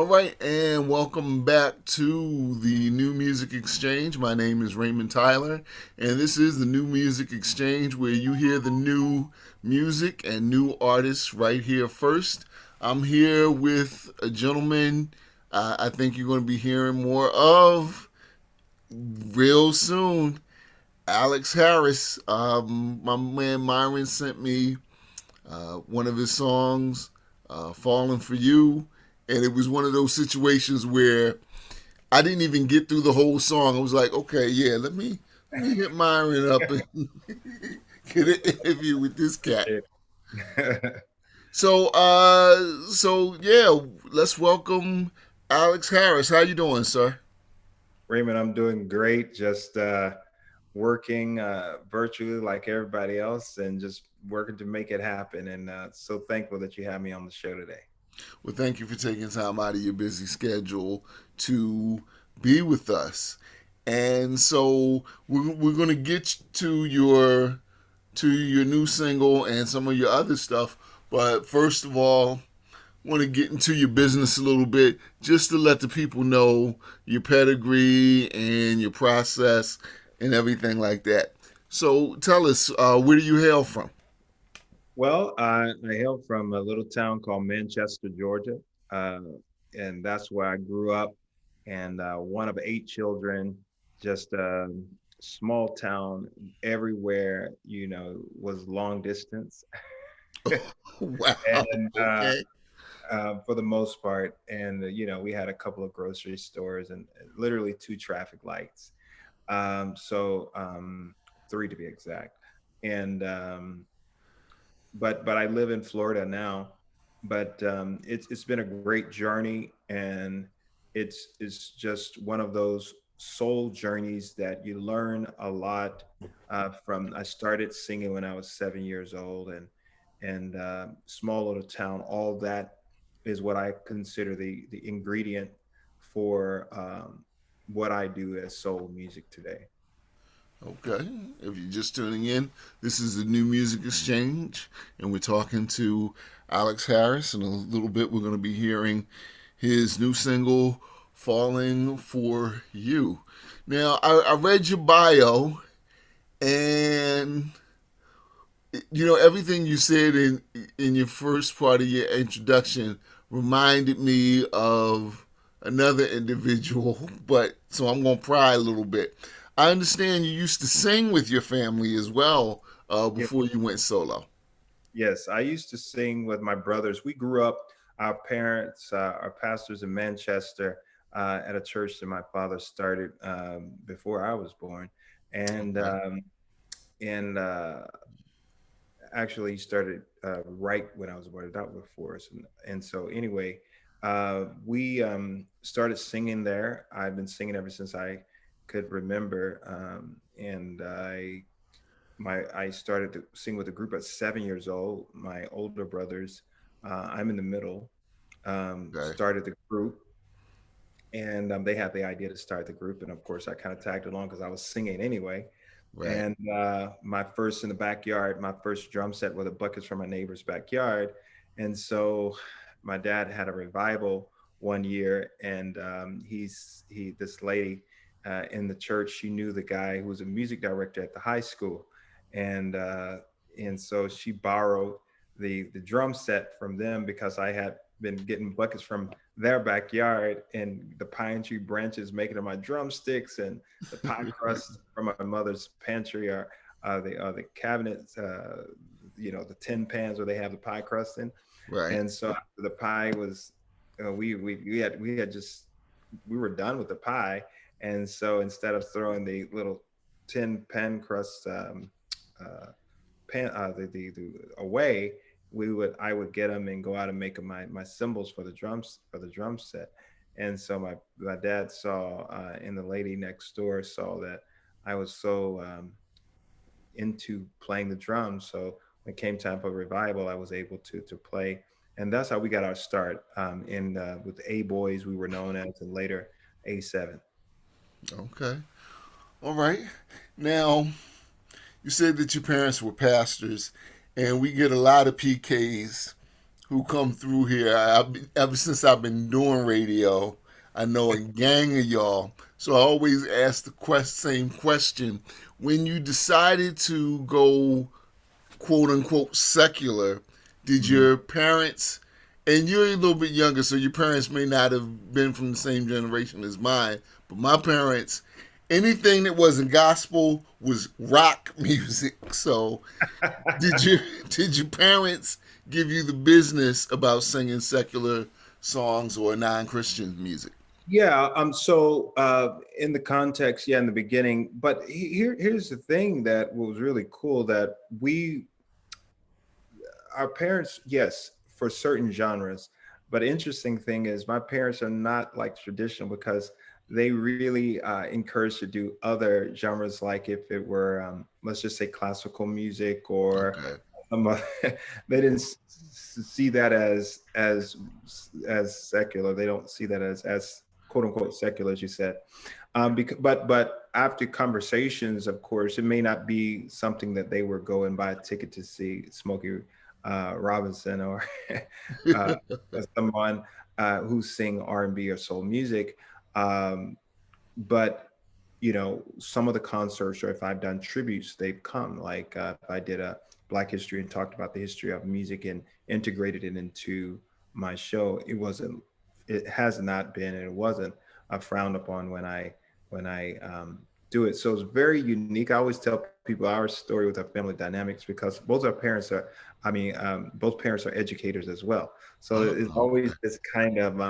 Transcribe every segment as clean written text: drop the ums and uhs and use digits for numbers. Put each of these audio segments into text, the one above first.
All right, and welcome back to the New Music Exchange. My name is Raymond Tyler, and this is the New Music Exchange where you hear the new music and new artists right here first. I'm here with a gentleman I think you're going to be hearing more of real soon. Alex Harris. My man Myron sent me one of his songs, "Falling for You," and it was one of those situations where I didn't even get through the whole song. I was like, okay, yeah, let me hit Myron up and get an interview with this cat. It- So yeah, let's welcome Alex Harris. How you doing, sir? Raymond, I'm doing great. Just working virtually like everybody else and just working to make it happen. And so thankful that you have me on the show today. Well, thank you for taking time out of your busy schedule to be with us. And so we're going to get to your new single and some of your other stuff. But first of all, want to get into your business a little bit just to let the people know your pedigree and your process and everything like that. So tell us, where do you hail from? Well, I hail from a little town called Manchester, Georgia. Uh, and that's where I grew up. And one of eight children, just a small town everywhere, was long distance. Wow. And Okay. for the most part. And we had a couple of grocery stores and literally two traffic lights. So three to be exact. And but I live in Florida now. But it's been a great journey, and it's just one of those soul journeys that you learn a lot from. I started singing when I was 7 years old, and small little town. All that is what I consider the ingredient for what I do as soul music today. Okay. If you're just tuning in, this is the New Music Exchange, and we're talking to Alex Harris. In a little bit, we're going to be hearing his new single, "Falling for You." Now, I read your bio, and everything you said in your first part of your introduction reminded me of another individual, but so I'm going to pry a little bit. I understand you used to sing with your family as well before you went solo. Yes, I used to sing with my brothers. We grew up, our parents, our pastors in Manchester, at a church that my father started before I was born. And Okay. actually he started right when I was born, out before us. And so, anyway, we started singing there. I've been singing ever since I could remember. And I started to sing with a group at 7 years old. My older brothers, I'm in the middle, Okay. started the group, and they had the idea to start the group, and of course I kind of tagged along because I was singing anyway. Right. And my first in the backyard, my first drum set were the buckets from my neighbor's backyard, and so my dad had a revival one year, and he this lady in the church, she knew the guy who was a music director at the high school, and uh, and so she borrowed the drum set from them because I had been getting buckets from their backyard, and the pine tree branches making of my drumsticks, and the pie crust from my mother's pantry are the cabinets, the tin pans where they have the pie crust in. Right. And so after the pie was, we had just we were done with the pie, and so instead of throwing the little tin pan crust uh, the away, I would get them and go out and make 'em my cymbals for the drum set. And so my dad saw, and the lady next door saw that I was so into playing the drums. So when it came time for revival, I was able to play, and that's how we got our start. In With the A Boys, we were known as, and later A7. Okay. All right. Now, you said that your parents were pastors, and we get a lot of PKs who come through here. Ever since I've been doing radio, I know a gang of y'all. So I always ask the same question. When you decided to go quote unquote secular, did Mhm. your parents, and you're a little bit younger, so your parents may not have been from the same generation as mine, but my parents, anything that wasn't gospel was rock music. So did you did your parents give you the business about singing secular songs or non-Christian music? Yeah. So in the context, yeah, in the beginning, but here's the thing that was really cool that our parents, yes, for certain genres, but interesting thing is my parents are not like traditional because they really encourage to do other genres, like if it were, let's just say classical music or Okay. they didn't see that as secular. They don't see that as quote unquote secular, as you said. But after conversations, of course, it may not be something that they were go and buy a ticket to see Smokey Robinson or uh, someone who sing R&B or soul music. Um, but some of the concerts, or if I've done tributes, they've come. Like if I did a Black History and talked about the history of music and integrated it into my show, it has not been, and it wasn't frowned upon when I do it. So it's very unique. I always tell people our story with our family dynamics because both our parents are, both parents are educators as well. So it's always Okay. this kind of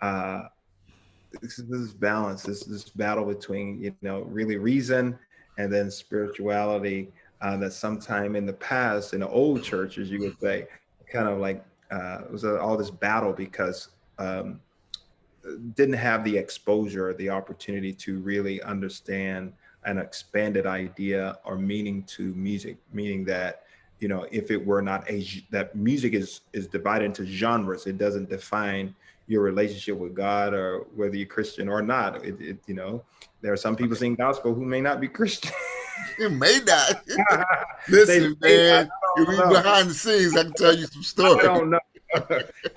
uh, this balance, this battle between really reason and then spirituality. That sometime in the past, in the old churches, you would say, kind of like it was all this battle because um, didn't have the exposure, the opportunity to really understand an expanded idea or meaning to music, meaning that if it were not that music is divided into genres, it doesn't define your relationship with God or whether you're Christian or not. There are some people sing gospel who may not be Christian. It may not. They Listen, may not, man, I if don't we know. behind the scenes, I can tell you some I stories. don't know.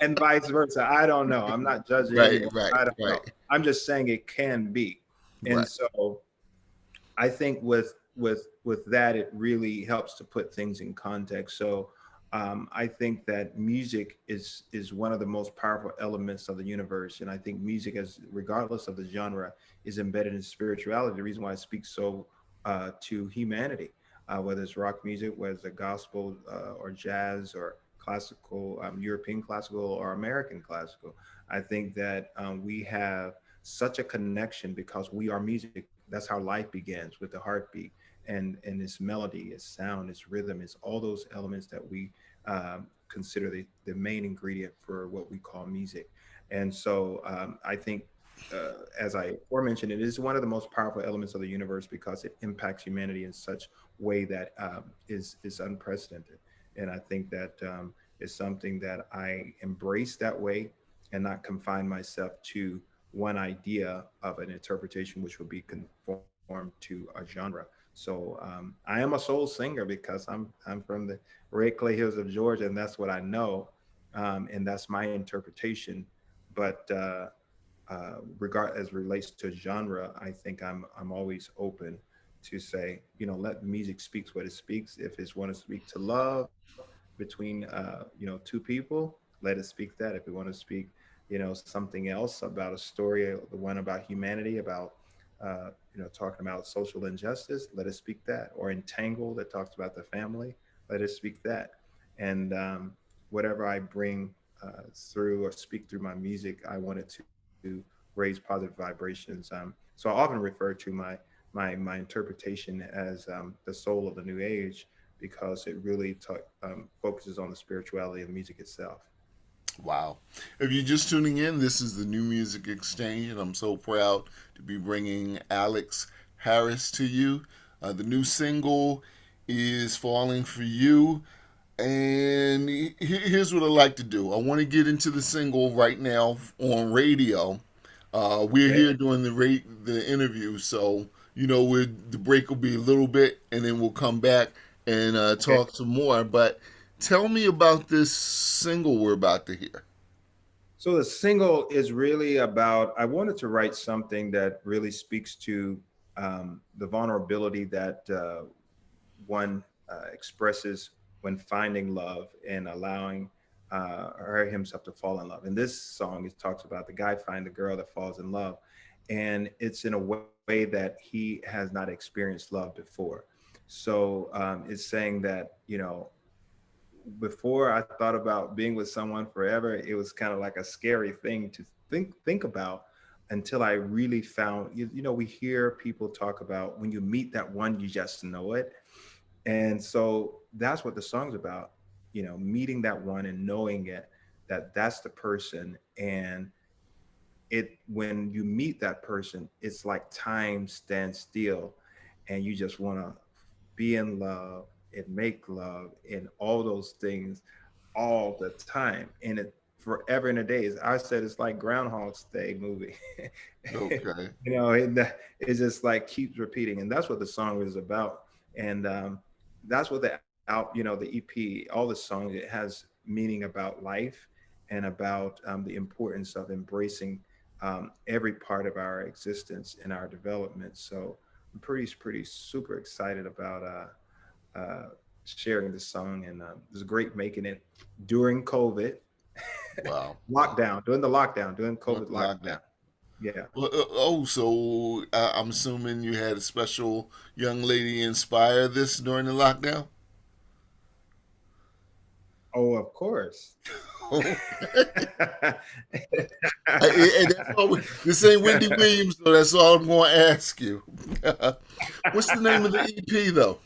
And vice versa. I don't know. I'm not judging Right, anyone. right, I don't right, know. I'm just saying it can be. And right. so I think with that, it really helps to put things in context. So I think that music is one of the most powerful elements of the universe, and I think music, as regardless of the genre, is embedded in spirituality. The reason why it speaks so to humanity, whether it's rock music, whether it's a gospel or jazz or classical, European classical or American classical, I think that we have such a connection because we are music. That's how life begins, with the heartbeat and its melody, its sound, its rhythm, its all those elements that we consider the main ingredient for what we call music. And so I think, as I aforementioned, it is one of the most powerful elements of the universe because it impacts humanity in such way that is unprecedented. And I think that is something that I embrace that way and not confine myself to one idea of an interpretation which would be conformed to a genre. So I am a soul singer because I'm from the red clay hills of Georgia, and that's what I know, and that's my interpretation. But regard as relates to genre, I think I'm always open to say, let music speaks what it speaks. If it's want to speak to love between two people, let it speak that. If we want to speak something else about a story, the one about humanity, about talking about social injustice, let us speak that. Or Entangled, that talks about the family, let us speak that. And whatever I bring through or speak through my music, I wanted to raise positive vibrations. So I often refer to my interpretation as the soul of the new age because it really focuses on the spirituality of music itself. Wow. If you're just tuning in, this is the New Music Exchange, and I'm so proud to be bringing Alex Harris to you. The new single is Falling for You. And here's what I like to do. I want to get into the single right now on radio. We're Okay. here doing the interview, so the break will be a little bit, and then we'll come back and Okay. talk some more. But Tell me about this single we're about to hear. So the single is really about, I wanted to write something that really speaks to the vulnerability that one expresses when finding love and allowing her himself to fall in love. In this song, it talks about the guy find the girl that falls in love, and it's in a way that he has not experienced love before. So it's saying that, before I thought about being with someone forever, it was kind of like a scary thing to think about until I really found, we hear people talk about when you meet that one, you just know it. And so that's what the song's about, meeting that one and knowing it, that that's the person. And when you meet that person, it's like time stands still and you just want to be in love and make love and all those things all the time. And it forever and a day. I said it's like Groundhog's Day movie. Okay. It just like keeps repeating. And that's what the song is about. And that's what the EP, all the songs, it has meaning about life and about the importance of embracing every part of our existence and our development. So I'm pretty super excited about sharing this song, and it was great making it during COVID Wow. Wow. lockdown, during the lockdown, during COVID Lockdown. lockdown. Yeah. Well, so I'm assuming you had a special young lady inspire this during the lockdown? Oh, of course. And that's all this ain't Wendy Williams, though. That's all I'm going to ask you. What's the name of the EP, though?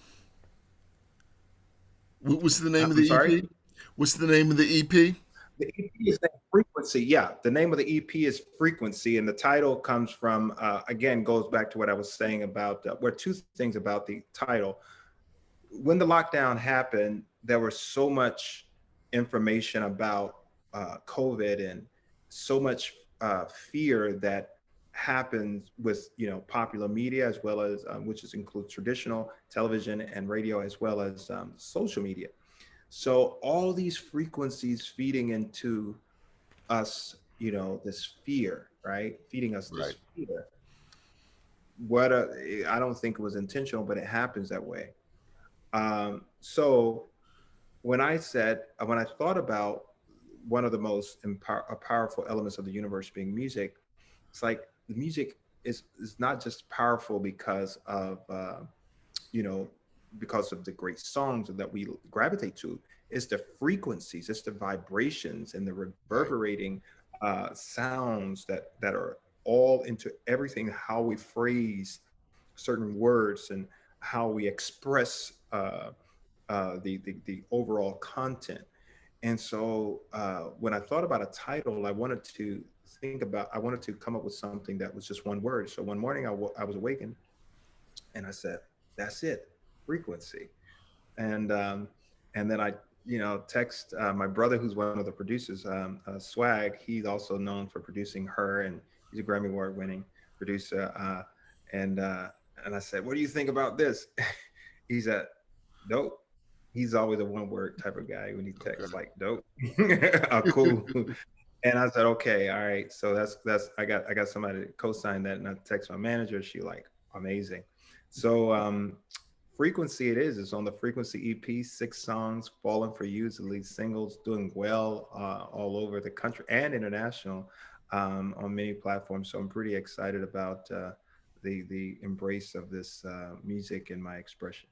What's the name of I'm the sorry. EP? What's the name of the EP? The EP is named Frequency. Yeah, the name of the EP is Frequency, and the title comes from again goes back to what I was saying about where two things about the title. When the lockdown happened, there was so much information about COVID and so much fear that happens with popular media as well as which is includes traditional television and radio as well as social media. So all these frequencies feeding into us, this fear, right? Feeding us this Right. fear. I don't think it was intentional, but it happens that way. So when I thought about one of the most powerful elements of the universe being music, it's like the music is not just powerful you know because of the great songs that we gravitate to. It's the frequencies, it's the vibrations and the Right. reverberating sounds that are all into everything, how we phrase certain words and how we express the overall content. And so when I thought about a title, I wanted to come up with something that was just one word. So one morning I was awakened and I said, that's it, frequency. And then I, text my brother, who's one of the producers, Swag. He's also known for producing Her, and he's a Grammy Award winning producer. And and I said, what do you think about this? He said, dope. He's always a one word type of guy when he texts, Okay. like dope. Cool. And I said, okay, all right. So that's I got somebody to co-sign that, and I text my manager. She like amazing. So frequency it is. It's on the Frequency EP, 6 songs. Falling for You is the lead singles, doing well all over the country and international on many platforms. So I'm pretty excited about the embrace of this music and my expression.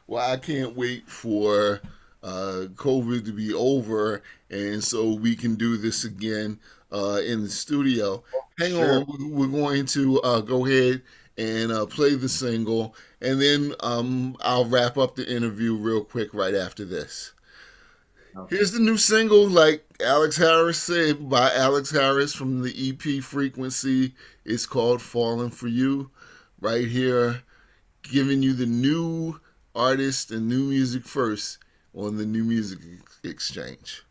Well, I can't wait for COVID to be over, and so we can do this again in the studio. Hang Sure. on, we're going to go ahead and play the single, and then I'll wrap up the interview real quick right after this. Okay. Here's the new single, like Alex Harris said, by Alex Harris from the EP Frequency. It's called Falling for You. Right here, giving you the new artist and new music first on the New Music Exchange.